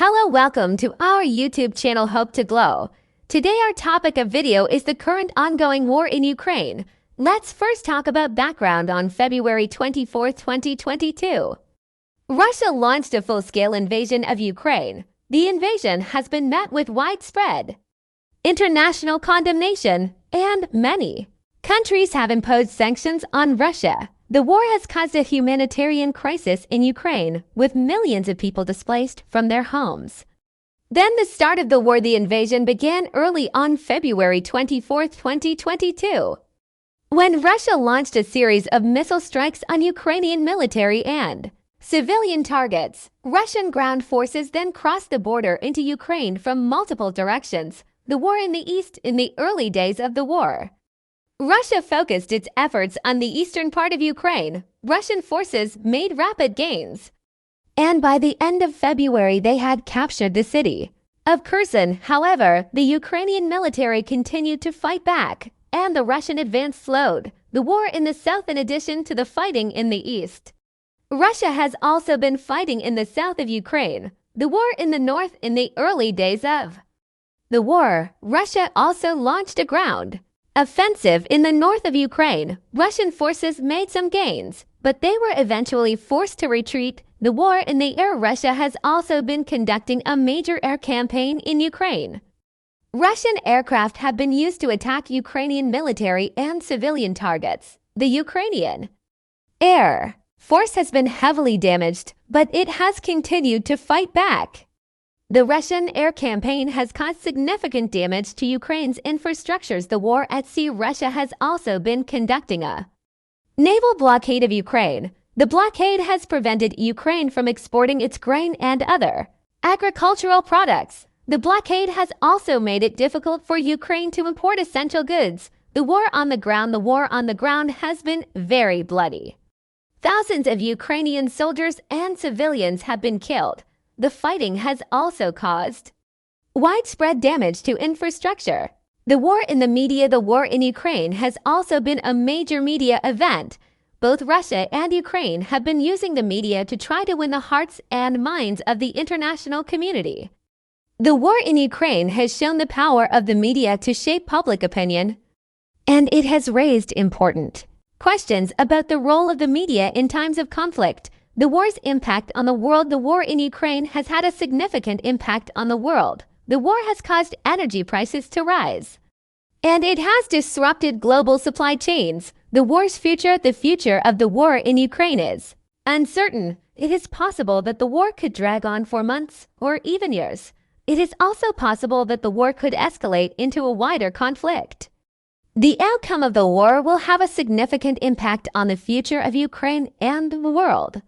Hello, welcome to our YouTube channel Hope to Glow. Today our topic of video is the current ongoing war in Ukraine. Let's first talk about background on February 24, 2022. Russia launched a full-scale invasion of Ukraine. The invasion has been met with widespread international condemnation, and many countries have imposed sanctions on Russia. The war has caused a humanitarian crisis in Ukraine, with millions of people displaced from their homes. Then the start of the war, the invasion began early on February 24, 2022, when Russia launched a series of missile strikes on Ukrainian military and civilian targets. Russian ground forces then crossed the border into Ukraine from multiple directions. The war in the east in the early days of the war. Russia focused its efforts on the eastern part of Ukraine. Russian forces made rapid gains, and by the end of February they had captured the city of Kherson. However, the Ukrainian military continued to fight back, and the Russian advance slowed the war in the south. In addition to the fighting in the east, Russia has also been fighting in the south of Ukraine. The war in the north in the early days of the war, Russia also launched a ground offensive in the north of Ukraine. Russian forces made some gains, but they were eventually forced to retreat. The war in the air, Russia has also been conducting a major air campaign in Ukraine. Russian aircraft have been used to attack Ukrainian military and civilian targets. The Ukrainian air force has been heavily damaged, but it has continued to fight back. The Russian air campaign has caused significant damage to Ukraine's infrastructures. The war at sea, Russia has also been conducting a naval blockade of Ukraine. The blockade has prevented Ukraine from exporting its grain and other agricultural products. The blockade has also made it difficult for Ukraine to import essential goods. The war on the ground has been very bloody. Thousands of Ukrainian soldiers and civilians have been killed. The fighting has also caused widespread damage to infrastructure. The war in the media, the war in Ukraine has also been a major media event. Both Russia and Ukraine have been using the media to try to win the hearts and minds of the international community. The war in Ukraine has shown the power of the media to shape public opinion, and it has raised important questions about the role of the media in times of conflict. The war's impact on the world. The war in Ukraine has had a significant impact on the world. The war has caused energy prices to rise, and it has disrupted global supply chains. The war's future, the future of the war in Ukraine is uncertain. It is possible that the war could drag on for months or even years. It is also possible that the war could escalate into a wider conflict. The outcome of the war will have a significant impact on the future of Ukraine and the world.